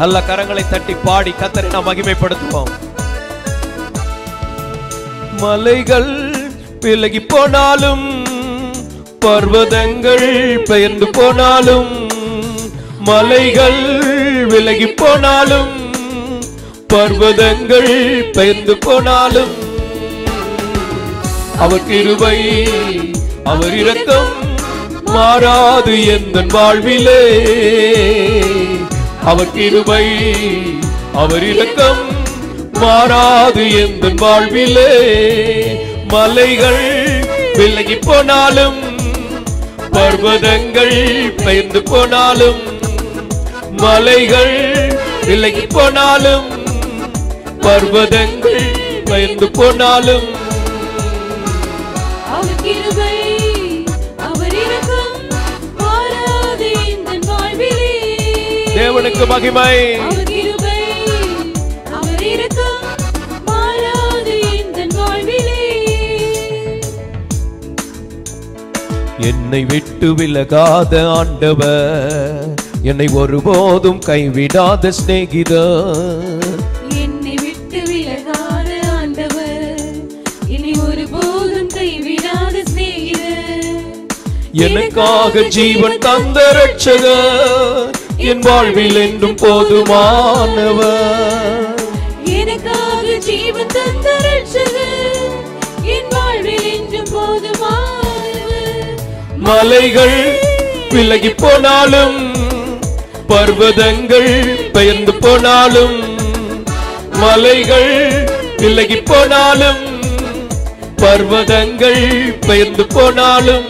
நல்ல கரங்களை தட்டி பாடி கர்த்தரை நாம் மகிமைப்படுத்துவோம். மலைகள் விலகி போனாலும், பர்வதங்கள் பெயர்ந்து போனாலும், மலைகள் விலகி போனாலும், பர்வதங்கள் பெயர்ந்து போனாலும், அவர் கிருபை அவர் இரக்கம் மாறாது எந்தன் வாழ்விலே. அவர் கிருபை அவர் இரக்கம் மாறாது எந்தன் வாழ்விலே. மலைகள் விலகி போனாலும், பர்வதங்கள் பெயர்ந்து போனாலும், மலைகள் விலகி போனாலும், பர்வதங்கள் பெயர்ந்து போனாலும், அவர் கிருபை அவர் இரக்கம் மாறாது எந்தன் வாழ்விலே. தேவனுக்கு மகிமை. அவர் கிருபை அவர் இரக்கம் மாறாது எந்தன் வாழ்விலே. என்னை விட்டு விலகாத ஆண்டவர், என்னை ஒருபோதும் கைவிடாத சிநேகிதர். என்னை விட்டு விலகாத ஆண்டவர், என்னை ஒருபோதும் கைவிடாத சிநேகிதர். எனக்காக ஜீவன் தந்த ரட்சகர், என் வாழ்வில் என்றும் போதுமானவர். எனக்காக ஜீவன் தந்த ரட்சகர், என் வாழ்வில் என்றும் போதுமானவர். மலைகள் விலகி போனாலும், பர்வதங்கள் பெயர்ந்து போனாலும், மலைகள் விலகி போனாலும், பர்வதங்கள் பெயர்ந்து போனாலும்,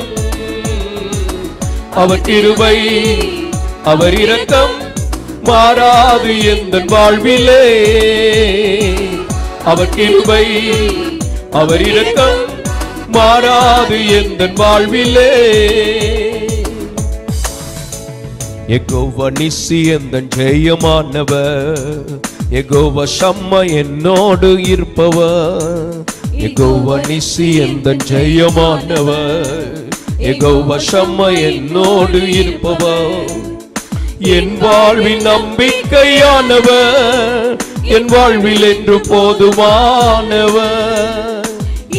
அவர் கிருபை அவர் இரக்கம் மாறாது எந்தன் வாழ்விலே. அவர் கிருபை அவர் இரக்கம் மாறாது எந்தன் வாழ்விலே. யெகோவா நிசி எந்தன் ஜெயமானவர், யெகோவா ஷம்மா என்னோடு இருப்பவர். யெகோவா நிசி எந்தன் ஜெயமானவர், யெகோவா ஷம்மா என்னோடு இருப்பவர். என் வாழ்வின் நம்பிக்கையானவர், என் வாழ்வில் என்று போதுமானவர்.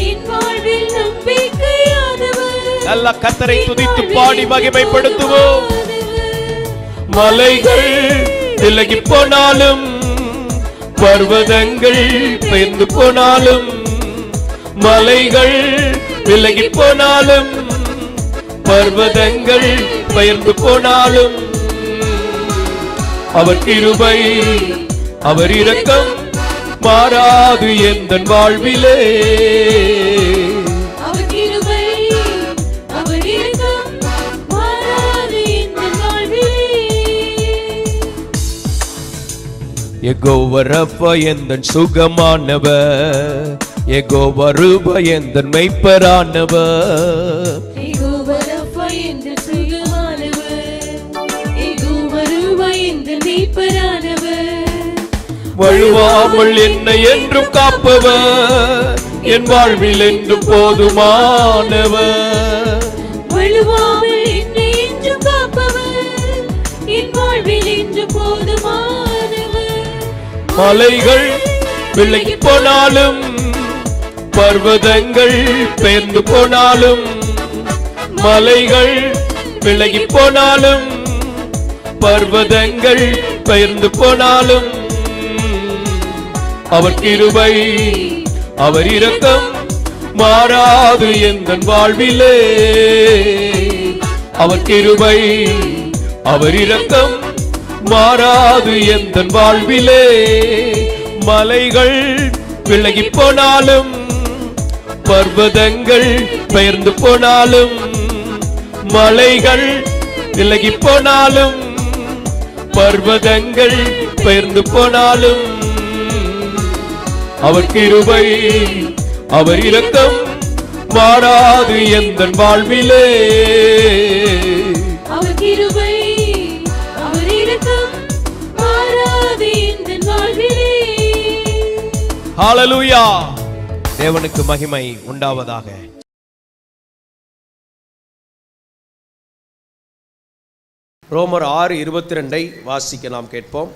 என் வாழ்வில் நம்பிக்கையானவர், நல்ல கர்த்தரை துதித்து பாடி மகிமைப்படுத்துவோம். மலைகள் விலகி போனாலும், பர்வதங்கள் பெயர்ந்து போனாலும், மலைகள் விலகி போனாலும், பர்வதங்கள் பெயர்ந்து போனாலும், அவர் கிருபை அவர் இரக்கம் மாறாது எந்தன் வாழ்விலே. அவர் கிருபை அவர் இரக்கம் மாறாது எந்தன் வாழ்விலே. யெகோவா ரப்பா எந்தன் சுகமானவர், யெகோவா ரூபா எந்தன் மெய்ப்பரானவர். யெகோவா ரப்பா எந்தன் சுகமானவர், யெகோவா ரூபா எந்தன் மெய்ப்பரானவர். வழுவாமல் என்னை என்றும் காப்பவர், என் வாழ்வில் என்றும் போதுமானவர். வழுவாமல் என்னை என்றும் காப்பவர், என் வாழ்வில் என்றும் போதுமானவர். மலைகள் விலகி போனாலும், பர்வதங்கள் பெயர்ந்து போனாலும், மலைகள் விலகி போனாலும், பர்வதங்கள் பெயர்ந்து போனாலும், அவர் கிருபை அவர் இரக்கம் மாறாது எந்தன் வாழ்விலே. அவர் கிருபை அவர் இரக்கம் மாறாது எந்தன் வாழ்விலே. மலைகள் விலகி போனாலும், பர்வதங்கள் பெயர்ந்து போனாலும், மலைகள் விலகி போனாலும், பர்வதங்கள் பெயர்ந்து போனாலும், அவர் கிருபை அவர் இரக்கம் மாறாது எந்தன் வாழ்விலே. அவர் கிருபை அவர் இரக்கம் மாறாது எந்தன் வாழ்விலே. ஹல்லேலூயா. தேவனுக்கு மகிமை உண்டாவதாக. ரோமர் 6:22 வாசிக்க நாம் கேட்போம்.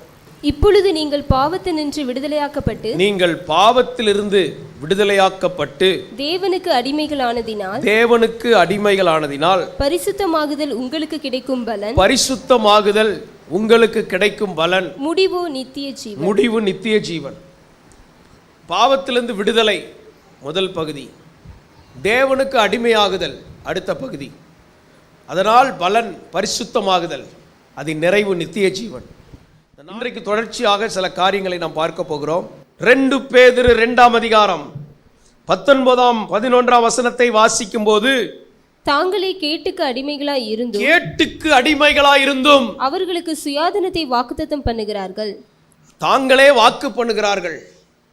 இப்பொழுது நீங்கள் பாவத்தினின்று விடுதலையாக்கப்பட்டு நீங்கள் பாவத்திலிருந்து விடுதலையாக்கப்பட்டு தேவனுக்கு அடிமைகளானதினால் பரிசுத்தமாகுதல் உங்களுக்கு கிடைக்கும் பலன் முடிவு நித்திய ஜீவன். பாவத்திலிருந்து விடுதலை முதல் பகுதி, தேவனுக்கு அடிமையாகுதல் அடுத்த பகுதி, அதனால் பலன் பரிசுத்தமாகுதல், அதன் நிறைவு நித்திய ஜீவன். இன்றைக்கு தொடர்ச்சியாக சில காரியங்களை நாம் பார்க்க போகிறோம். 2 பேதுரு 2ஆம் அதிகாரம் 19-11 வசனத்தை வாசிக்கும் போது, தாங்களே கேட்டுக்கு அடிமைகளாய் இருந்தும் அவர்களுக்கு சுயாதீனத்தை வாக்குத்தத்தம் பண்ணுகிறார்கள். தாங்களே வாக்கு பண்ணுகிறார்கள்.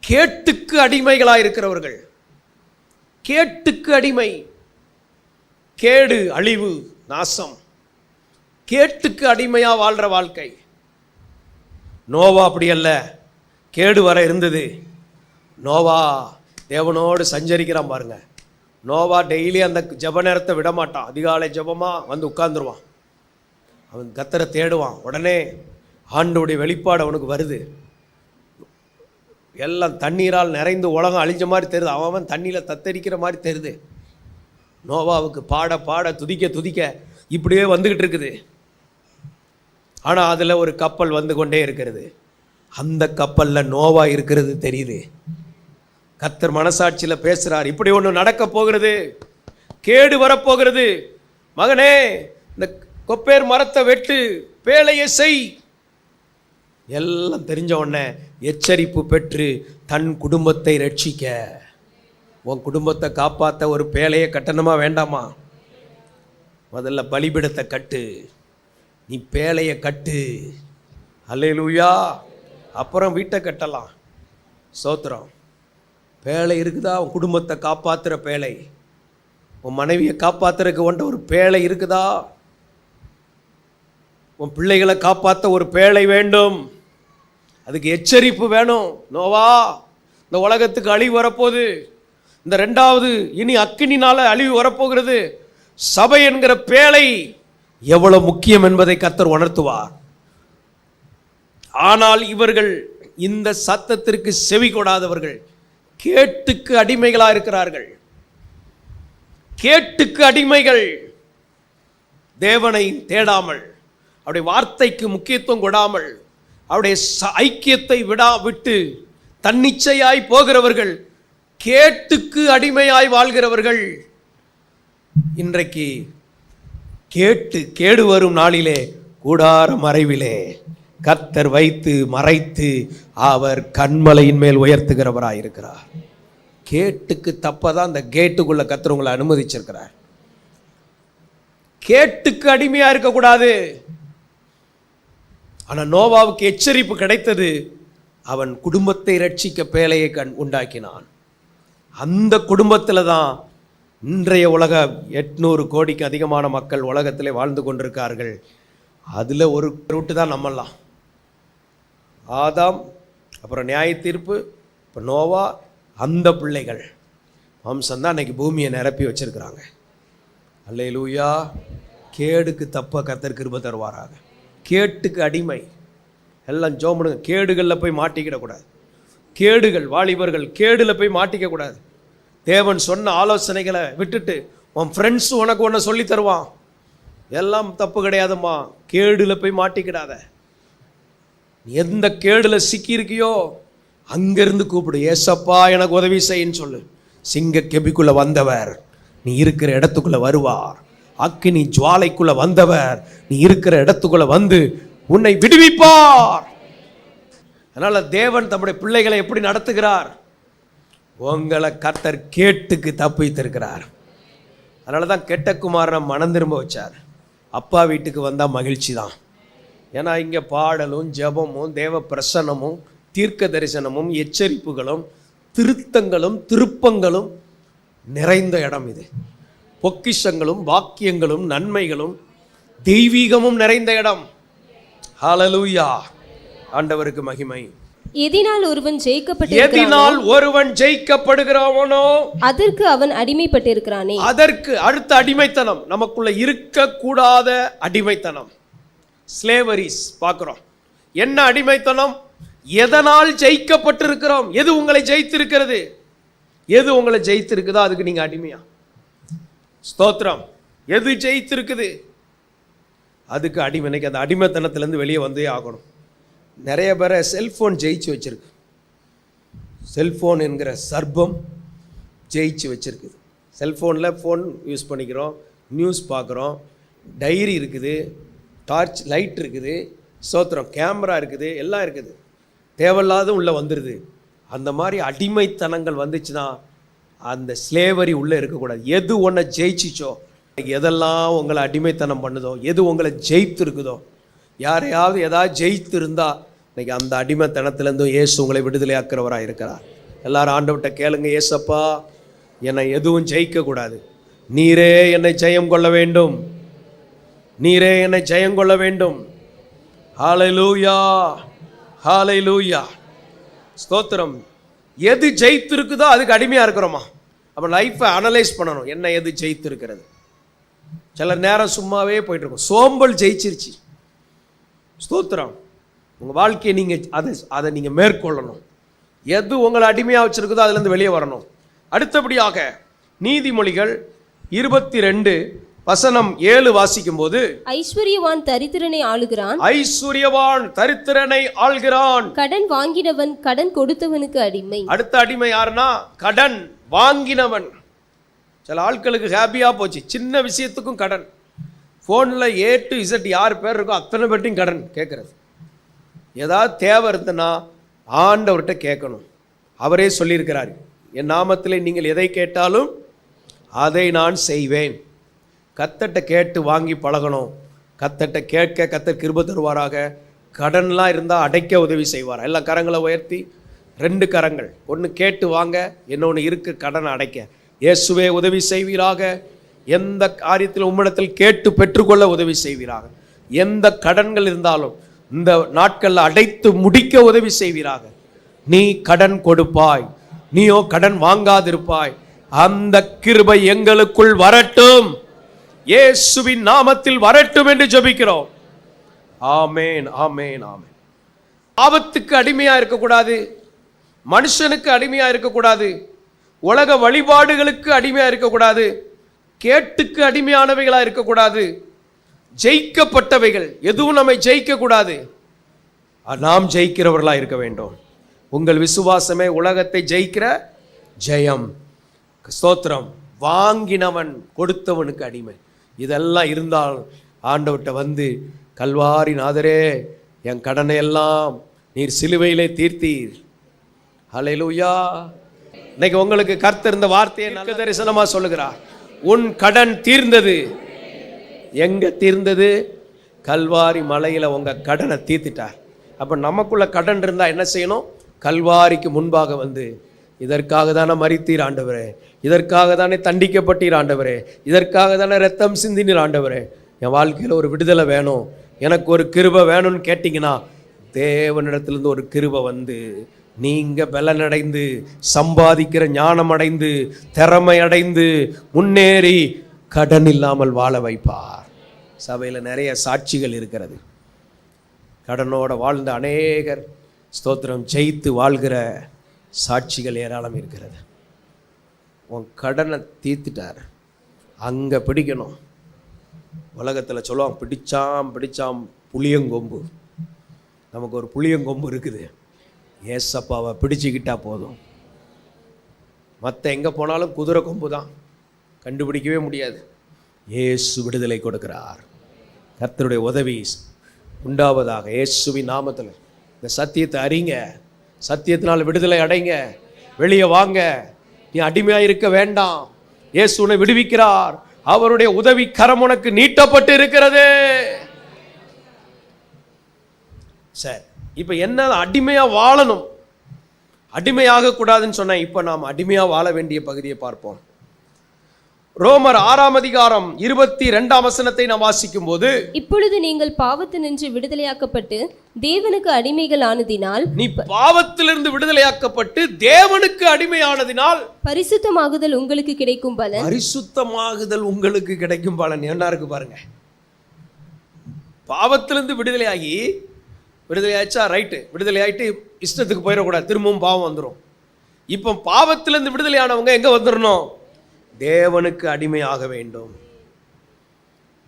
கேட்டுக்கு அடிமைகளாய் இருக்கிறவர்கள், கேட்டுக்கு அடிமை, கேடு, அழிவு, நாசம், கேட்டுக்கு அடிமையா வாழ்ற வாழ்க்கை. நோவா அப்படி அல்ல, கேடு வர இருந்தது. நோவா தேவனோடு சஞ்சரிக்கிறான் பாருங்க. நோவா டெய்லி அந்த ஜப நேரத்தை விட மாட்டான். அதிகாலை ஜபமா வந்து உட்கார்ந்துருவான். அவன் கர்த்தரை தேடுவான். உடனே ஆண்டவருடைய வெளிப்பாடு அவனுக்கு வருது. எல்லாம் தண்ணீரால் நிறைந்து உலகம் அழிஞ்ச மாதிரி தெரியுது. அவன் தண்ணியில் தத்தரிக்கிற மாதிரி தெரியுது. நோவாவுக்கு பாட பாட துதிக்க துதிக்க இப்படியே வந்துக்கிட்டு இருக்குது. ஆனால் அதில் ஒரு கப்பல் வந்து கொண்டே இருக்கிறது. அந்த கப்பலில் நோவா இருக்கிறது தெரியுது. கர்த்தர் மனசாட்சியில் பேசுகிறார், இப்படி ஒன்று நடக்க போகிறது, கேடு வரப்போகிறது. மகனே, இந்த கொப்பேர் மரத்தை வெட்டு, பேழையை செய். எல்லாம் தெரிஞ்ச உடனே எச்சரிப்பு பெற்று தன் குடும்பத்தை ரட்சிக்க, உன் குடும்பத்தை காப்பாற்ற ஒரு பேழையை கட்டணுமா வேண்டாமா? முதல்ல பலிபீடத்தை கட்டு, நீ பேழையை கட்டு. அல்லேலூயா. அப்புறம் வீட்டை கட்டலாம். ஸ்தோத்திரம். பேழை இருக்குதா? உன் குடும்பத்தை காப்பாற்றுற பேழை, உன் மனைவியை காப்பாற்றுறதுக்கு ஒன்ற ஒரு பேழை இருக்குதா? உன் பிள்ளைகளை காப்பாற்ற ஒரு பேழை வேண்டும். அதுக்கு எச்சரிப்பு வேணும். நோவா, இந்த உலகத்துக்கு அழிவு வரப்போகுது. இந்த 2வது இனி அக்கினினால அழிவு வரப்போகிறது. சபை என்கிற பேழை எவ்வளவு முக்கியம் என்பதை கர்த்தர் உணர்த்துவார். ஆனால் இவர்கள் இந்த சத்தத்திற்கு செவி கொடாதவர்கள், கேட்டுக்கு அடிமைகளாக இருக்கிறார்கள். கேட்டுக்கு அடிமைகள், தேவனை தேடாமல், அவருடைய வார்த்தைக்கு முக்கியத்துவம் கொடாமல், அவருடைய ஐக்கியத்தை விட்டு தன்னிச்சையாய் போகிறவர்கள், கேட்டுக்கு அடிமையாய் வாழ்கிறவர்கள். இன்றைக்கு கேடு வரும் நாளிலே கூடார மறைவிலே கர்த்தர் வைத்து மறைத்து அவர் கண்மலையின் மேல் உயர்த்துகிறவராயிருக்கிறார். கேட்டுக்கு தப்பதான் அந்த கேட்டுக்குள்ள கர்த்தர் உங்களை அனுமதிச்சிருக்கிறார். கேட்டுக்கு அடிமையா இருக்கக்கூடாது. ஆனால் நோவாவுக்கு எச்சரிப்பு கிடைத்தது. அவன் குடும்பத்தை ரட்சிக்க பேழையை உண்டாக்கினான். அந்த குடும்பத்தில் தான் இன்றைய உலக 800 கோடிக்கு அதிகமான மக்கள் உலகத்திலே வாழ்ந்து கொண்டிருக்கார்கள். அதில் ஒரு ரூட்டு தான் நம்மெல்லாம். ஆதாம், அப்புறம் நியாய தீர்ப்பு, இப்போ நோவா, அந்த பிள்ளைகள் வம்சம்தான் இன்னைக்கு பூமியை நிரப்பி வச்சிருக்கிறாங்க. அல்லேலூயா. கேடுக்கு தப்ப கர்த்தர் கிருபை தருவாராக. கேட்டுக்கு அடிமை எல்லாம் ஜோம்படுங்க. கேடுகளில் போய் மாட்டிக்கிடக்கூடாது. கேடுகள், வாலிபர்கள் கேடில் போய் மாட்டிக்கக்கூடாது. தேவன் சொன்ன ஆலோசனைகளை விட்டுட்டு உன் ஃப்ரெண்ட்ஸு உனக்கு ஒன்று சொல்லி தருவான், எல்லாம் தப்பு கிடையாதும்மா. கேடில் போய் மாட்டிக்கிடாத. எந்த கேடில் சிக்கியிருக்கியோ அங்கேருந்து கூப்பிடு, ஏசப்பா எனக்கு உதவி செய்யின்னு சொல்லு. சிங்க கெபிக்குள்ளே வந்தவர் நீ இருக்கிற இடத்துக்குள்ளே வருவார். அக்கினி ஜுவாலைக்குள்ளே வந்தவர் நீ இருக்கிற இடத்துக்குள்ளே வந்து உன்னை விடுவிப்பார். அதனால் தேவன் தம்முடைய பிள்ளைகளை எப்படி நடத்துகிறார்? உங்களை கர்த்தர் கேட்டுக்கு தப்பித்திருக்கிறார். அதனால தான் கெட்ட குமாரனை மனம் திரும்ப வச்சார். அப்பா வீட்டுக்கு வந்தால் மகிழ்ச்சி தான். ஏன்னா இங்கே பாடலும் ஜெபமும் தேவ பிரசன்னமும் தீர்க்க தரிசனமும் எச்சரிப்புகளும் திருத்தங்களும் திருப்பங்களும் நிறைந்த இடம் இது. பொக்கிஷங்களும் வாக்கியங்களும் நன்மைகளும் தெய்வீகமும் நிறைந்த இடம். ஹல்லேலூயா. ஆண்டவருக்கு மகிமை. எதினால் ஒருவன் ஜெயிக்கப்படுகிறானோ அதற்கு அவன் அடிமைப்பட்டிருக்கிறானே. அதற்கு அடுத்த அடிமைத்தனம் நமக்குள்ள இருக்கக்கூடாத அடிமைத்தனம், ஸ்லேவரிஸ் பார்க்கிறோம். என்ன அடிமைத்தனம்? எதனால் ஜெயிக்கப்பட்டிருக்கிறோம்? எது உங்களை ஜெயித்திருக்கிறது? எது உங்களை ஜெயித்திருக்குதோ அதுக்கு நீங்க அடிமையா? ஸ்தோத்திரம். எது ஜெயித்திருக்குது அதுக்கு அடிமை. இன்னைக்கு அந்த அடிமைத்தனத்திலேருந்து வெளியே வந்தே ஆகணும். நிறைய பேரை செல்ஃபோன் ஜெயிச்சு வச்சிருக்கு. செல்ஃபோன் என்கிற சர்ப்பம் ஜெயிச்சு வச்சிருக்குது. செல்ஃபோனில் ஃபோன் யூஸ் பண்ணிக்கிறோம், நியூஸ் பார்க்குறோம், டைரி இருக்குது, டார்ச் லைட் இருக்குது, ஸ்தோத்திரம், கேமரா இருக்குது, எல்லாம் இருக்குது. தேவையில்லாத உள்ளே வந்துடுது. அந்த மாதிரி அடிமைத்தனங்கள் வந்துச்சுன்னா அந்த ஸ்லேவரி உள்ளே இருக்கக்கூடாது. எது ஒன்றை ஜெயிச்சிச்சோ, எதெல்லாம் உங்களை அடிமைத்தனம் பண்ணுதோ, எது உங்களை ஜெயித்து இருக்குதோ, யாரையாவது ஏதாவது ஜெயித்து இருந்தால் இன்னைக்கு அந்த அடிமைத்தனத்திலேருந்தும் இயேசு உங்களை விடுதலையாக்குறவராக இருக்கிறார். எல்லாரும் ஆண்டவர்கிட்ட கேளுங்க, ஏசப்பா என்னை எதுவும் ஜெயிக்கக்கூடாது, நீரே என்னை ஜெயம் கொள்ள வேண்டும், நீரே என்னை ஜெயம் கொள்ள வேண்டும். ஹல்லேலூயா, ஹல்லேலூயா, ஸ்தோத்திரம். எது ஜெயித்து இருக்குதோ அதுக்கு அடிமையாக இருக்கிறோமா? அப்போ லைஃப்பை அனலைஸ் பண்ணணும், என்ன எது ஜெயித்து இருக்கிறது. சில நேரம் சும்மாவே போயிட்டு இருக்கும், சோம்பல் ஜெயிச்சிருச்சு. ஸ்தோத்திரம். உங்கள் வாழ்க்கையை நீங்கள் அதை நீங்கள் மேற்கொள்ளணும். எது உங்களை அடிமையாக வச்சிருக்குதோ அதுலேருந்து வெளியே வரணும். அடுத்தபடியாக நீதிமொழிகள் 22:7 வாசிக்கும் போது, ஐஸ்வர்யவான் தரித்திரனை ஆளுகிறான், ஐஸ்வர்யவான் தரித்திரனை ஆள்கிறான். கடன் வாங்கினவன் கடன் கொடுத்தவனுக்கு அடிமை. அடுத்த அடிமை யாருன்னா கடன் வாங்கினவன். சில ஆட்களுக்கு ஹாப்பியாக போச்சு, சின்ன விஷயத்துக்கும் கடன். ஃபோனில் A to Z யார் பேர் இருக்கோ அத்தனை பேர்ட்டையும் கடன் கேட்குறது. ஏதாவது தேவை இருந்ததுன்னா ஆண்டவர்கிட்ட கேட்கணும். அவரே சொல்லியிருக்கிறார், என் நாமத்தில் நீங்கள் எதை கேட்டாலும் அதை நான் செய்வேன். கர்த்தர்ட்ட கேட்டு வாங்கி பழகணும். கர்த்தர்ட்ட கேட்க கர்த்தர் கிருபை தருவாராக. கடன்லாம் இருந்தால் அடைக்க உதவி செய்வார். எல்லாம் கரங்களை உயர்த்தி, 2 கரங்கள், ஒன்று கேட்டு வாங்க, இன்னொன்று இருக்கு கடன் அடைக்க. இயேசுவே உதவி செய்வீராக. எந்த காரியத்தில் உம்மிடத்தில் கேட்டு பெற்றுக்கொள்ள உதவி செய்வீராக. எந்த கடன்கள் இருந்தாலும் இந்த நாட்களில் அடைத்து முடிக்க உதவி செய்வீராக. நீ கடன் கொடுப்பாய், நீயோ கடன் வாங்காதிருப்பாய். அந்த கிருபை எங்களுக்குள் வரட்டும், இயேசுவின் நாமத்தில் வரட்டும் என்று ஜெபிக்கிறோம். ஆமேன், ஆமேன், ஆமேன். ஆபத்துக்கு அடிமையா இருக்கக்கூடாது, மனுஷனுக்கு அடிமையா இருக்கக்கூடாது, உலக வழிபாடுகளுக்கு அடிமையா இருக்கக்கூடாது, கேட்டுக்கு அடிமையானவைகளா இருக்கக்கூடாது. ஜெயிக்கப்பட்டவைகள் எதுவும் நம்மை ஜெயிக்க கூடாது. நாம் ஜெயிக்கிறவர்களா இருக்க வேண்டும். உங்கள் விசுவாசமே உலகத்தை ஜெயிக்கிற ஜெயம். ஸ்தோத்திரம். வாங்கினவன் கொடுத்தவனுக்கு அடிமை. இதெல்லாம் இருந்தால் ஆண்டவர்கிட்ட வந்து, கல்வாரி நாதரே என் கடனை எல்லாம் நீர் சிலுவையிலே தீர்த்தீர். ஹல்லேலூயா. இன்னைக்கு உங்களுக்கு கர்த்தர் இந்த வார்த்தையை நல்ல தரிசனமா சொல்லுகிறார். உன் கடன் தீர்ந்தது. எங்க தீர்ந்தது? கல்வாரி மலையில உங்க கடனை தீர்த்துட்டார். அப்ப நமக்குள்ள கடன் இருந்தா என்ன செய்யணும்? கல்வாரிக்கு முன்பாக வந்து, இதற்காக தானே மரித்தீர் ஆண்டவரே, இதற்காக தானே தண்டிக்கப்பட்டீர் ஆண்டவரே, இதற்காக தானே ரத்தம் சிந்தினீர் ஆண்டவரே, என் வாழ்க்கையில் ஒரு விடுதலை வேணும், எனக்கு ஒரு கிருபை வேணும்னு கேட்டிங்கன்னா தேவனிடத்திலிருந்து ஒரு கிருபை வந்து நீங்கள் பலனடைந்து சம்பாதிக்கிற ஞானம் அடைந்து திறமை அடைந்து முன்னேறி கடன் இல்லாமல் வாழ வைப்பார். சபையில் நிறைய சாட்சிகள் இருக்கிறது. கடனோட வாழ்ந்த அநேகர் ஸ்தோத்திரம் ஜெயித்து வாழ்கிற சாட்சிகள் ஏராளம் இருக்கிறது. உன் கடனை தீர்த்துட்டார். அங்கே பிடிக்கணும். உலகத்தில் சொல்லுவாங்க, பிடிச்சாம் புளியங்கொம்பு. நமக்கு ஒரு புளியங்கொம்பு இருக்குது. ஏசப்பாவை பிடிச்சிக்கிட்டா போதும். மற்ற எங்கே போனாலும் குதிரை கொம்பு தான், கண்டுபிடிக்கவே முடியாது. இயேசு விடுதலை கொடுக்கிறார். கர்த்தருடைய உதவி உண்டாவதாக இயேசுவின் நாமத்தில். இந்த சத்தியத்தை அறிங்க, சத்தியத்தினால் விடுதலை அடைங்க, வெளியே வாங்க. நீ அடிமையாக இருக்க வேண்டாம். இயேசு உன்னை விடுவிக்கிறார். அவருடைய உதவி கரம் உனக்கு நீட்டப்பட்டு இருக்கிறது. சரி, இப்போ என்ன? அடிமையாக வாழணும். அடிமையாக கூடாதுன்னு சொன்னேன். இப்போ நாம் அடிமையாக வாழ வேண்டிய பகுதியை பார்ப்போம். ரோமர் 6:22 நாம் வாசிக்கும் போது, இப்பொழுது நீங்கள் பாவத்தினின்று விடுதலையாக்கப்பட்டு தேவனுக்கு அடிமைகள் ஆனதினால், நீ பாவத்திலிருந்து விடுதலையாக்கப்பட்டு தேவனுக்கு அடிமையானதினால் பரிசுத்தமாகுதல் உங்களுக்கு கிடைக்கும் பலன். பரிசுத்தமாகுதல் உங்களுக்கு கிடைக்கும் பலன் என்ன இருக்கு பாருங்க. பாவத்திலிருந்து விடுதலையாகி, விடுதலையாச்சா ரைட்டு, விடுதலையாயிட்டு இஷ்டத்துக்கு போயிடக்கூடாது, திரும்பவும் பாவம் வந்துடும். இப்போ பாவத்திலிருந்து விடுதலையானவங்க எங்கே வந்துடணும்? தேவனுக்கு அடிமையாக வேண்டும்.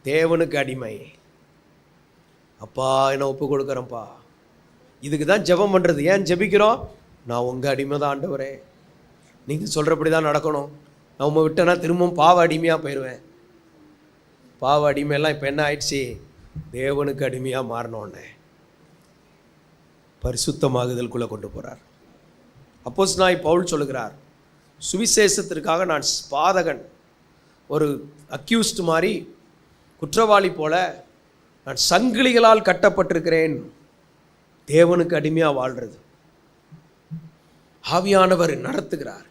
தேவனுக்கு அடிமை. அப்பா என்ன ஒப்பு கொடுக்குறேன்ப்பா. இதுக்கு தான் ஜெபம் பண்ணுறது. ஏன் ஜெபிக்கிறோம்? நான் உங்கள் அடிமை தான் ஆண்டவரே, நீங்கள் சொல்கிறபடி தான் நடக்கணும். நான் உண்மை விட்டேன்னா திரும்பவும் பாவ அடிமையாக போயிடுவேன். பாவ அடிமையெல்லாம் இப்போ என்ன ஆயிடுச்சு? தேவனுக்கு அடிமையாக மாறினோன்னே பரிசுத்தமாகுதலுக்குள்ளே கொண்டு போகிறார். அப்போஸ்தலனாகிய பவுல் சொல்லுகிறார், சுவிசேஷத்திற்காக நான் பாதகன், ஒரு அக்யூஸ்ட் மாதிரி, குற்றவாளி போல நான் சங்கிலிகளால் கட்டப்பட்டிருக்கிறேன். தேவனுக்கு அடிமையாக வாழ்கிறது. ஆவியானவர் நடத்துகிறார்,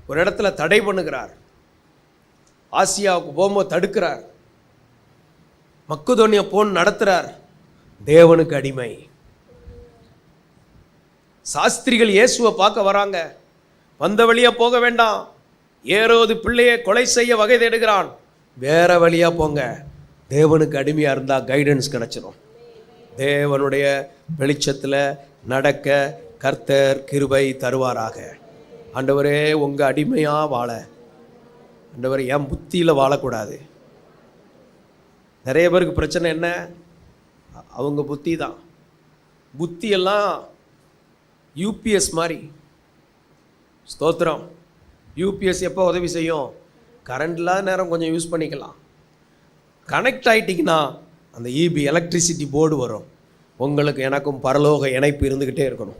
ஒரு இடத்துல தடை பண்ணுகிறார், ஆசியாவுக்கு போகும்போது தடுக்கிறார், மக்கதோனியா போன் நடத்துகிறார். தேவனுக்கு அடிமை. சாஸ்திரிகள் இயேசுவை பார்க்க வராங்க. வந்த வழியா போக வேண்டாம், ஏரோது பிள்ளையை கொலை செய்ய வகை தேடுகிறான், வேற வழியா போங்க. தேவனுக்கு அடிமையாக இருந்தால் கைடன்ஸ் கிடைச்சிடும். தேவனுடைய வெளிச்சத்தில் நடக்க கர்த்தர் கிருபை தருவாராக. ஆண்டவரே உங்கள் அடிமையாக வாழ, ஆண்டவரே என் புத்தியில் வாழக்கூடாது. நிறைய பேருக்கு பிரச்சனை என்ன? அவங்க புத்தி தான். புத்தியெல்லாம் யூபிஎஸ் மாதிரி. ஸ்தோத்திரம். யூபிஎஸ் எப்போ உதவி செய்யும்? கரண்ட் இல்லாத நேரம் கொஞ்சம் யூஸ் பண்ணிக்கலாம். கனெக்ட் ஆகிட்டிங்கன்னா அந்த இபி எலக்ட்ரிசிட்டி போர்டு வரும். உங்களுக்கு எனக்கும் பரலோக இணைப்பு இருந்துக்கிட்டே இருக்கணும்.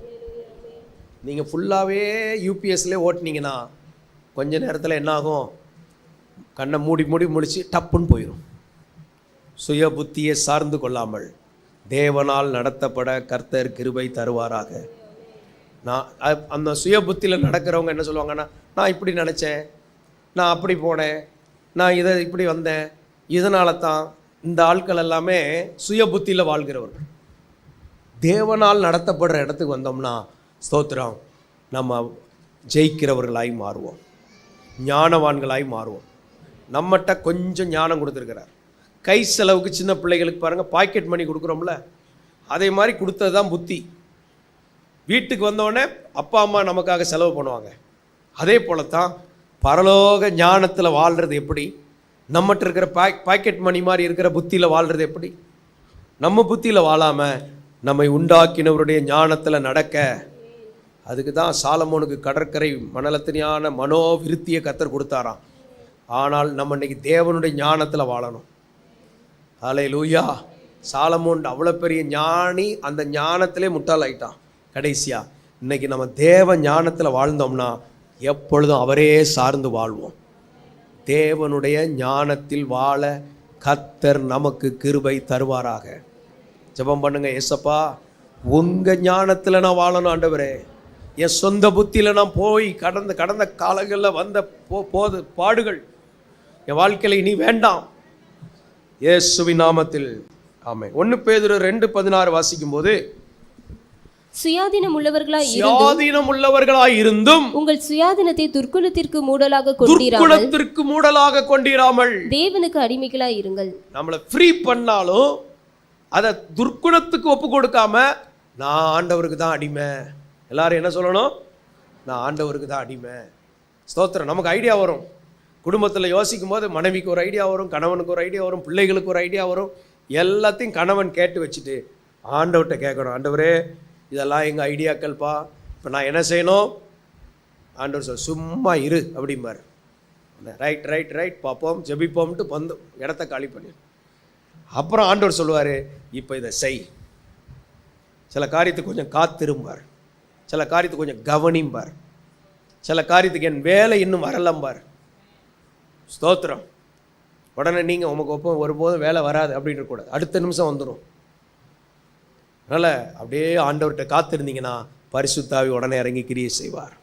நீங்கள் ஃபுல்லாகவே யூபிஎஸ்லேயே ஓட்டினீங்கன்னா கொஞ்ச நேரத்தில் என்னாகும்? கண்ணை மூடி முடித்து டப்புன்னு போயிடும். சுய புத்தியை சார்ந்து கொள்ளாமல் தேவனால் நடத்தப்பட கர்த்தர் கிருபை தருவாராக. நான் அந்த சுய புத்தியில் நடக்கிறவங்க என்ன சொல்லுவாங்கன்னா, நான் இப்படி நினச்சேன், நான் அப்படி போனேன், நான் இதை இப்படி வந்தேன், இதனால தான். இந்த ஆட்கள் எல்லாமே சுய புத்தியில் வாழ்கிறவர்கள். தேவனால் நடத்தப்படுற இடத்துக்கு வந்தோம்னா ஸ்தோத்திரம், நம்ம ஜெயிக்கிறவர்களாய் மாறுவோம், ஞானவான்களாய் மாறுவோம். நம்மகிட்ட கொஞ்சம் ஞானம் கொடுத்துருக்கிறார். கை செலவுக்கு சின்ன பிள்ளைகளுக்கு பாருங்கள், பாக்கெட் மணி கொடுக்குறோம்ல, அதே மாதிரி கொடுத்தது தான் புத்தி. வீட்டுக்கு வந்தோடனே அப்பா அம்மா நமக்காக செலவு பண்ணுவாங்க. அதே போல தான் பரலோக ஞானத்தில் வாழ்கிறது எப்படி? நம்மகிட்ட இருக்கிற பாக்கெட் மணி மாதிரி இருக்கிற புத்தியில் வாழ்கிறது எப்படி? நம்ம புத்தியில் வாழாமல் நம்மை உண்டாக்கினவருடைய ஞானத்தில் நடக்க, அதுக்கு தான் சாலமோனுக்கு கடற்கரை மணலத்தினான மனோவிருத்தியை கர்த்தர் கொடுத்தாராம். ஆனால் நம்ம இன்னைக்கு தேவனுடைய ஞானத்தில் வாழணும். ஹல்லேலூயா. சாலமோன் அவ்வளோ பெரிய ஞானி, அந்த ஞானத்திலே முட்டாளாயிட்டான். கடைசியாக இன்னைக்கு நம்ம தேவ ஞானத்தில் வாழ்ந்தோம்னா எப்பொழுதும் அவரே சார்ந்து வாழ்வோம். தேவனுடைய ஞானத்தில் வாழ கர்த்தர் நமக்கு கிருபை தருவாராக. ஜெபம் பண்ணுங்க. ஏசப்பா, உங்கள் ஞானத்தில் நான் வாழணும் ஆண்டவரே. என் சொந்த புத்தியில் நான் போய் கடந்த காலங்களில் வந்த போது பாடுகள் என் வாழ்க்கையில் இனி வேண்டாம். இயேசுவின் நாமத்தில் ஆமென். 1 பேதுரு 2:16 வாசிக்கும் போது, சுயாதீனம் உள்ளவர்களாய் இருந்தும் உங்கள் சுயாதீனத்தை துர்க்குணத்திற்கு மூடலாக கொண்டிராமல் தேவனுக்கு அடிமைகளாய் இருங்கள். நம்மளை ஃப்ரீ பண்ணாலும் அதை துர்க்குணத்துக்கு ஒப்பு கொடுக்காம, நான் ஆண்டவருக்கு தான் அடிமை. எல்லாரும் என்ன சொல்லணும்? நான் ஆண்டவருக்கு தான் அடிமை. ஸ்தோத்திரம். நமக்கு ஐடியா வரும். குடும்பத்தில் யோசிக்கும் போது மனைவிக்கு ஒரு ஐடியா வரும், கணவனுக்கு ஒரு ஐடியா வரும், பிள்ளைகளுக்கு ஒரு ஐடியா வரும். எல்லாத்தையும் கணவன் கேட்டு வச்சுட்டு ஆண்டவர்கிட்ட கேட்கணும், ஆண்டவரே இதெல்லாம் எங்கள் ஐடியாக்கள்ப்பா, இப்போ நான் என்ன செய்யணும்? ஆண்டவர் சொல், சும்மா இரு அப்படிம்பார். ரைட் ரைட் ரைட் பார்ப்போம், ஜெபிப்போம்ட்டு வந்து இடத்த காலி பண்ணி, அப்புறம் ஆண்டவர் சொல்லுவார், இப்போ இதை செய். சில காரியத்துக்கு கொஞ்சம் காத்திரும்பார், சில காரியத்துக்கு கொஞ்சம் கவனிம்பார், சில காரியத்துக்கு என் வேலை இன்னும் வரலம்பார். ஸ்தோத்திரம். உடனே நீங்கள் உமக்கு ஒப்பம் ஒருபோதும் வேலை வராது அப்படின்னு கூடாது, அடுத்த நிமிஷம் வந்துடும். அதனால் அப்படியே ஆண்டவர்கிட்ட காத்திருந்தீங்கன்னா பரிசுத்தாவி உடனே இறங்கி கிரியை செய்வார்.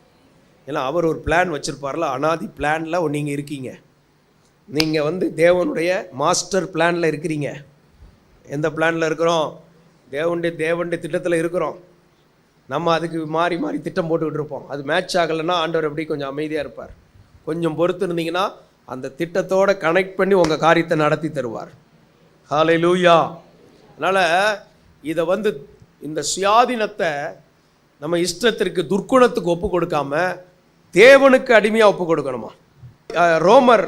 ஏன்னா அவர் ஒரு பிளான் வச்சுருப்பார்ல, அனாதி பிளானில் நீங்கள் இருக்கீங்க. நீங்கள் தேவனுடைய மாஸ்டர் பிளானில் இருக்கிறீங்க. எந்த பிளானில் இருக்கிறோம்? தேவனுடைய திட்டத்தில் இருக்கிறோம். நம்ம அதுக்கு மாறி மாறி திட்டம் போட்டுக்கிட்டு இருப்போம். அது மேட்ச் ஆகலைன்னா ஆண்டவர் எப்படி கொஞ்சம் அமைதியாக இருப்பார். கொஞ்சம் பொறுத்து இருந்தீங்கன்னா அந்த திட்டத்தோடு கனெக்ட் பண்ணி உங்கள் காரியத்தை நடத்தி தருவார். ஹல்லேலூயா. அதனால் இதை இந்த சுயாதீனத்தை நம்ம இஷ்டத்திற்கு துர்க்குணத்துக்கு ஒப்பு கொடுக்காம தேவனுக்கு அடிமையா ஒப்பு கொடுக்கணுமா? ரோமர்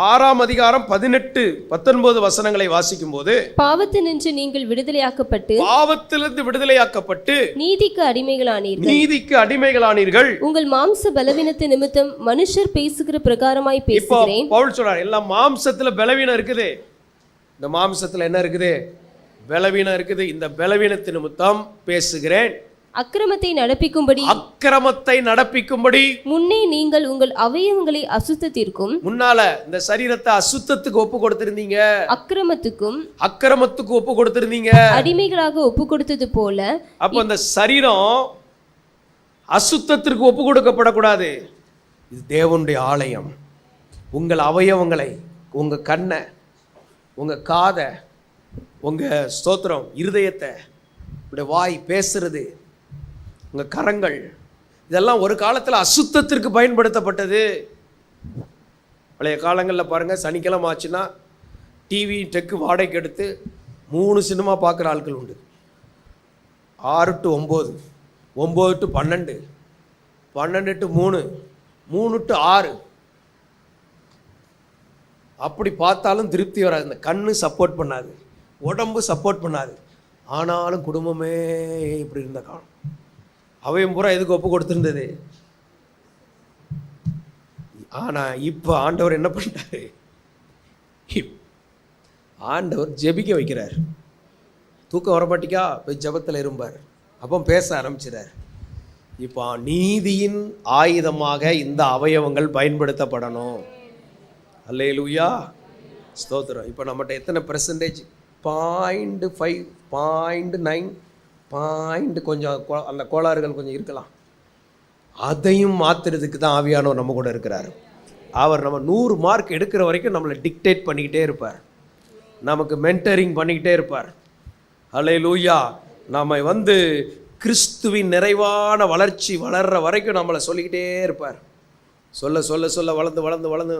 6ஆம் அதிகாரம் 18-19 வசனங்களை வாசிக்கும் போது, பாவத்தினின்று நீங்கள் விடுதலையாக்கப்பட்டு பாவத்திலிருந்து விடுதலையாக்கப்பட்டு நீதிக்கு அடிமைகளானீர்கள். நீதிக்கு அடிமைகளானீர்கள். உங்கள் மாம்ச பலவீனத்து நிமித்தம் மனுஷர் பேசுகிற பிரகாரமாய் இப்போ பேசுகிறேன். பவுல் சொல்றார், எல்லாம் மாம்சத்துல பலவீனம் இருக்குது. இந்த மாம்சத்துல என்ன இருக்குது? பலவீனம் இருக்குது. இந்த பலவீனத்து நிமித்தம் பேசுகிறேன். அக்கிரமத்தை நடப்பிக்கும்படி அக்கிரமத்தை நடப்பிக்கும்படி முன்னே நீங்கள் உங்கள் அவயவங்களை அசுத்தத்திற்கும் முன்னால இந்த சரீரத்தை அசுத்தத்துக்கு ஒப்பு கொடுத்திருந்தீங்க, அக்கிரமத்துக்கு ஒப்பு கொடுத்திருந்தீங்க, அடிமைகளாக ஒப்பு கொடுத்தது போல. அப்ப அந்த சரீரம் அசுத்தத்திற்கு ஒப்பு கொடுக்கப்படக்கூடாது. இது தேவனுடைய ஆலயம். உங்கள் அவயவங்களை, உங்க கண்ணை, உங்க காதை, உங்க ஸ்தோத்திரம் இருதயத்தை, உங்களுடைய வாய் பேசுறது, உங்க கரங்கள், இதெல்லாம் ஒரு காலத்தில் அசுத்தத்திற்கு பயன்படுத்தப்பட்டது. பழைய காலங்களில் பாருங்கள், சனிக்கிழமை ஆச்சுன்னா டிவி டெக்கு வாடகைக்கு எடுத்து 3 சினிமா பார்க்குற ஆட்கள் உண்டு. 6 to 9, 9 to 12, 12 to 3, 3 to 6. அப்படி பார்த்தாலும் திருப்தி வராது. இந்த கண்ணு சப்போர்ட் பண்ணாது, உடம்பு சப்போர்ட் பண்ணாது. ஆனாலும் குடும்பமே இப்படி இருந்த காலம். அவையும் பூரா எதுக்கு ஒப்பு கொடுத்துருந்தது? ஆனால் இப்போ ஆண்டவர் என்ன பண்ணிட்டாரு? ஆண்டவர் ஜெபிக்க வைக்கிறார். தூக்கம் வரமாட்டிக்கா போய் ஜெபத்தில் இருப்பார். அப்போ பேச ஆரம்பிச்சிடார். இப்போ நீதியின் ஆயுதமாக இந்த அவயவங்கள் பயன்படுத்தப்படணும். அல்லேலூயா, ஸ்தோத்திரம். இப்போ நம்மகிட்ட எத்தனை %? 0.5, 0.9 கொஞ்சம் அந்த கோளாறுகள் கொஞ்சம் இருக்கலாம். அதையும் மாற்றுறதுக்கு தான் ஆவியானவர் நம்ம கூட இருக்கிறார். அவர் நம்ம 100 மார்க் எடுக்கிற வரைக்கும் நம்மளை டிக்டேட் பண்ணிக்கிட்டே இருப்பார், நமக்கு மென்டரிங் பண்ணிக்கிட்டே இருப்பார். அல்லேலூயா. நம்ம கிறிஸ்துவின் நிறைவான வளர்ச்சி வளர்கிற வரைக்கும் நம்மளை சொல்லிக்கிட்டே இருப்பார். சொல்ல சொல்ல சொல்ல வளர்ந்து வளர்ந்து வளர்ந்து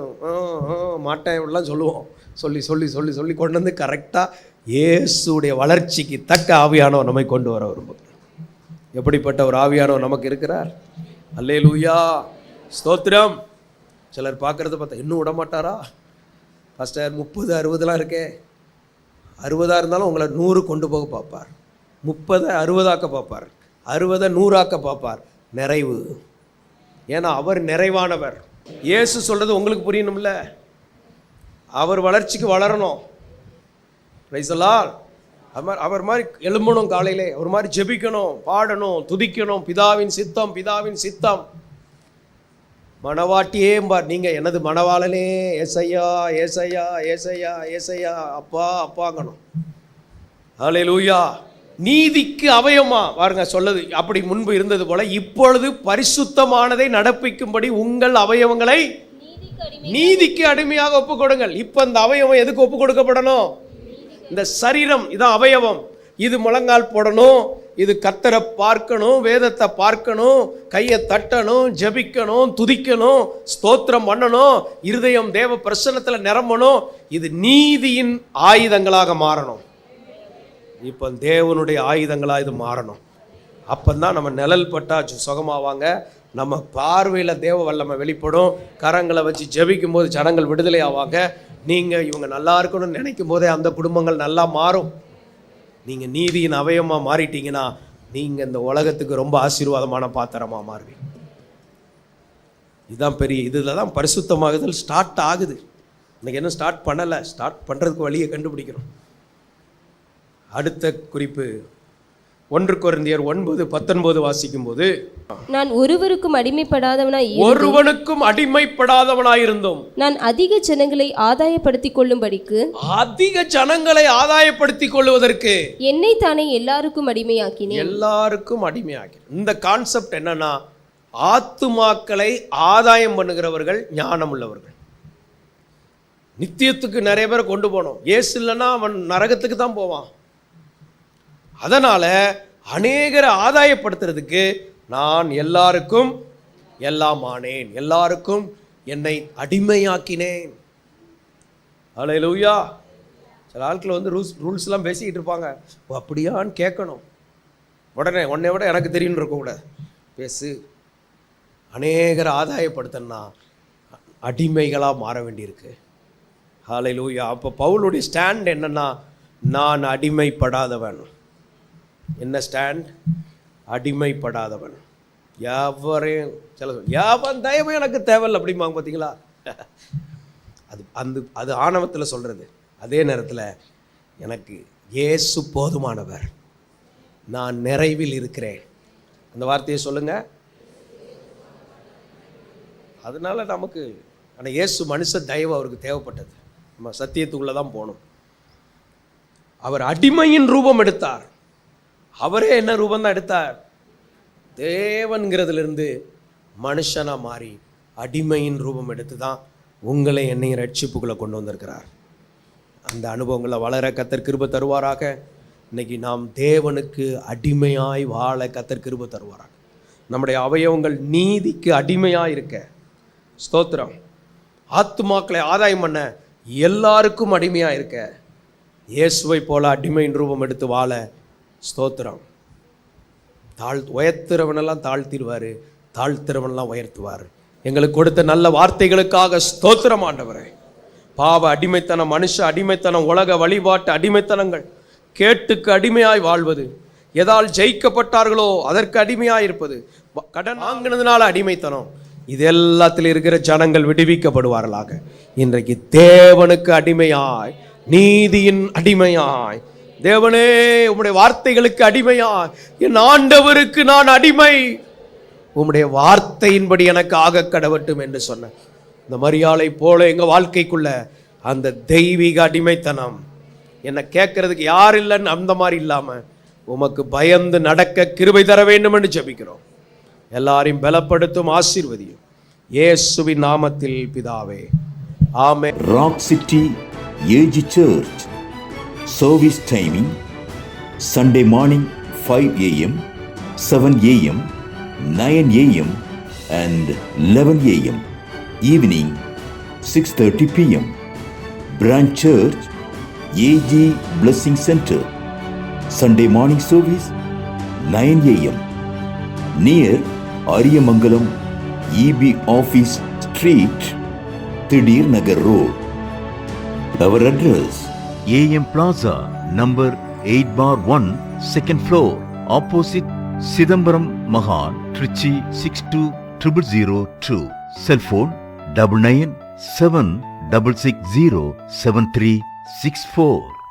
மாட்டேன் இப்படிலாம் சொல்லுவோம். சொல்லி சொல்லி சொல்லி சொல்லி கொண்டு வந்து கரெக்டாக இயேசுடைய வளர்ச்சிக்கு தக்க ஆவியானவர் நம்மை கொண்டு வர விரும்புகிறார். எப்படிப்பட்ட ஒரு ஆவியானவர் நமக்கு இருக்கிறார். அல்லேலூயா, ஸ்தோத்திரம். சிலர் பார்க்குறத பார்த்தா இன்னும் விட மாட்டாரா பாஸ்டர்? 30, 60 இருக்கே. 60 இருந்தாலும் உங்களை 100 கொண்டு போக பார்ப்பார். 30 60 பார்ப்பார். 60 100 பார்ப்பார். நிறைவு. ஏன்னா அவர் நிறைவானவர். இயேசு சொல்கிறது உங்களுக்கு புரியணும்ல. அவர் வளர்ச்சிக்கு வளரணும். Praise the Lord. அவர் மாதிரி எழும்பணும், காலையிலே அவர் மாதிரி ஜெபிக்கணும், பாடணும், துதிக்கணும். பிதாவின் சித்தம், பிதாவின் சித்தம். மணவாட்டியே பார், நீங்கள் எனது மணவாளனே, ஏசையா ஏசையா ஏசையா ஏசையா அப்பா அப்பாங்கணும். ஹல்லேலூயா. நீதிக்கு அவயமா பாருங்க சொல்லுது. அப்படி முன்பு இருந்தது போல இப்பொழுது பரிசுத்தமானதை நடப்பிக்கும்படி உங்கள் அவயவங்களை நீதிக்கு அடிமையாக ஒப்பு கொடுங்கள். இப்போ இந்த அவயவம் எதுக்கு ஒப்பு கொடுக்கப்படணும்? இந்த சரீரம் இதான் அவயவம். இது முழங்கால் போடணும், இது கர்த்தரை பார்க்கணும், வேதத்தை பார்க்கணும், கையை தட்டணும், ஜெபிக்கணும், துதிக்கணும், ஸ்தோத்திரம் பண்ணணும், இருதயம் தேவ பிரசன்னத்தில் நிரம்பணும். இது நீதியின் ஆயுதங்களாக மாறணும். இப்போ தேவனுடைய ஆயுதங்களாக இது மாறணும். அப்போதான் நம்ம நிழல் பட்டா சுகமாவாங்க. நம்ம பார்வையில் தேவ வல்லமை வெளிப்படும். கரங்களை வச்சு ஜெபிக்கும் போது ஜனங்கள் விடுதலை ஆவாங்க. நீங்கள் இவங்க நல்லா இருக்கணும்னு நினைக்கும் போதே அந்த குடும்பங்கள் நல்லா மாறும். நீங்கள் நீதியின் அவயமாக மாறிட்டீங்கன்னா நீங்கள் இந்த உலகத்துக்கு ரொம்ப ஆசீர்வாதமான பாத்திரமாக மாறுவீங்க. இதுதான் பெரிய, இதில் தான் பரிசுத்தமாகுதல் ஸ்டார்ட் ஆகுது. இன்றைக்கி என்ன ஸ்டார்ட் பண்ணலை, ஸ்டார்ட் பண்ணுறதுக்கு வழியை கண்டுபிடிக்கிறோம். அடுத்த குறிப்பு 1 கொரிந்தியர் 9:19 வாசிக்கும் போது, நான் ஒருவருக்கும் அடிமைப்படாதவனாயிருந்தோம் நான் அதிக ஜனங்களை ஆதாயப்படுத்திக் கொள்ளும்படிக்கு ஆதாயப்படுத்திக் கொள்வதற்கு என்னை தானே எல்லாருக்கும் அடிமையாக்கினேன். எல்லாருக்கும் அடிமையாக்கி. இந்த கான்செப்ட் என்னன்னா, ஆத்துமாக்களை ஆதாயம் பண்ணுகிறவர்கள் ஞானம் உள்ளவர்கள். நித்தியத்துக்கு நிறைய பேரை கொண்டு போனோம். ஏசு இல்லைன்னா அவன் நரகத்துக்கு தான் போவான். அதனால அநேகரை ஆதாயப்படுத்துறதுக்கு நான் எல்லாருக்கும் எல்லாம் ஆனேன், எல்லாருக்கும் என்னை அடிமையாக்கினேன். அல்லேலூயா. சில ஆட்கள் ரூல்ஸ்லாம் பேசிக்கிட்டு இருப்பாங்க. அப்படியான்னு கேட்கணும். உடனே உன்னை விட எனக்கு தெரியும்னு இருக்கக்கூடாது. பேசு. அநேகரை ஆதாயப்படுத்தணும்னா அடிமைகளாக மாற வேண்டியிருக்கு. ஹல்லேலூயா. அப்போ பவுலுடைய ஸ்டாண்ட் என்னன்னா, நான் அடிமைப்படாதவன். என்ன ஸ்டாண்ட்? அடிமைப்படாதவன். எவரையும் எவன் தயவு எனக்கு தேவையில்லை அப்படிம்பாங்க பார்த்தீங்களா? அது ஆணவத்தில் சொல்கிறது. அதே நேரத்தில் எனக்கு இயேசு போதுமானவர், நான் நிறைவில் இருக்கிறேன், அந்த வார்த்தையை சொல்லுங்க. அதனால நமக்கு ஆனால் இயேசு மனுஷ தயவு அவருக்கு தேவைப்பட்டது. நம்ம சத்தியத்துக்குள்ளே தான் போகணும். அவர் அடிமையின் ரூபம் எடுத்தார். அவரே என்ன ரூபம் தான் எடுத்தார்? தேவன்கிறதுலேருந்து மனுஷனாக மாறி அடிமையின் ரூபம் எடுத்து தான் உங்களை என்னையும் ரட்சிப்புக்குள்ளே கொண்டு வந்திருக்கிறார். அந்த அனுபவங்களை வளர கர்த்தர் கிருபை தருவாராக. இன்னைக்கு நாம் தேவனுக்கு அடிமையாய் வாழ கர்த்தர் கிருபை தருவாராக. நம்முடைய அவயவங்கள் நீதிக்கு அடிமையாக இருக்க, ஸ்தோத்திரம். ஆத்துமாக்களை ஆதாயம் பண்ண எல்லாருக்கும் அடிமையாக இருக்க, இயேசுவை போல அடிமையின் ரூபம் எடுத்து வாழ, ஸ்தோத்திரம். உயர்த்துறவனெல்லாம் தாழ்த்திடுவார், தாழ்த்துறவனெல்லாம் உயர்த்துவார். எங்களுக்கு கொடுத்த நல்ல வார்த்தைகளுக்காக ஸ்தோத்திரம் ஆண்டவரே. பாவ அடிமைத்தனம், மனுஷ அடிமைத்தனம், உலக வழிபாட்டு அடிமைத்தனங்கள், கேட்டுக்கு அடிமையாய் வாழ்வது, எதால் ஜெயிக்கப்பட்டார்களோ அதற்கு அடிமையாய் இருப்பது, கடன் வாங்கினதுனால அடிமைத்தனம், இது எல்லாத்தில் இருக்கிற ஜனங்கள் விடுவிக்கப்படுவார்களாக. இன்றைக்கு தேவனுக்கு அடிமையாய், நீதியின் அடிமையாய், தேவனே உம்முடைய வார்த்தைகளுக்கு அடிமையாய், என் ஆண்டவருக்கு நான் அடிமை, உம்முடைய வார்த்தையின்படி எனக்கு ஆக கடவட்டும் என்று சொன்ன இந்த மரியாளை போல எங்கள் வாழ்க்கைக்குள்ள அந்த தெய்வீக அடிமைத்தனம், என்னை கேட்கறதுக்கு யார் இல்லைன்னு அந்த மாதிரி இல்லாமல் உமக்கு பயந்து நடக்க கிருபை தர வேண்டும் என்று ஜெபிக்கிறோம். எல்லாரையும் பலப்படுத்தும், ஆசீர்வதியும் இயேசுவின் நாமத்தில் பிதாவே, ஆமென். Rock City AG Church service timing Sunday morning 5 a.m., 7 a.m., 9 a.m. and 11 a.m. Evening 6:30 p.m. Branch Church AG Blessing Center Sunday morning service 9 a.m. near Ariyamangalam EB Office Street, Thidir Nagar Road. Our address AM Plaza, number 8/1, second floor, opposite Sidambaram Mahan, Trichy 620002. Cell phone 9976607364.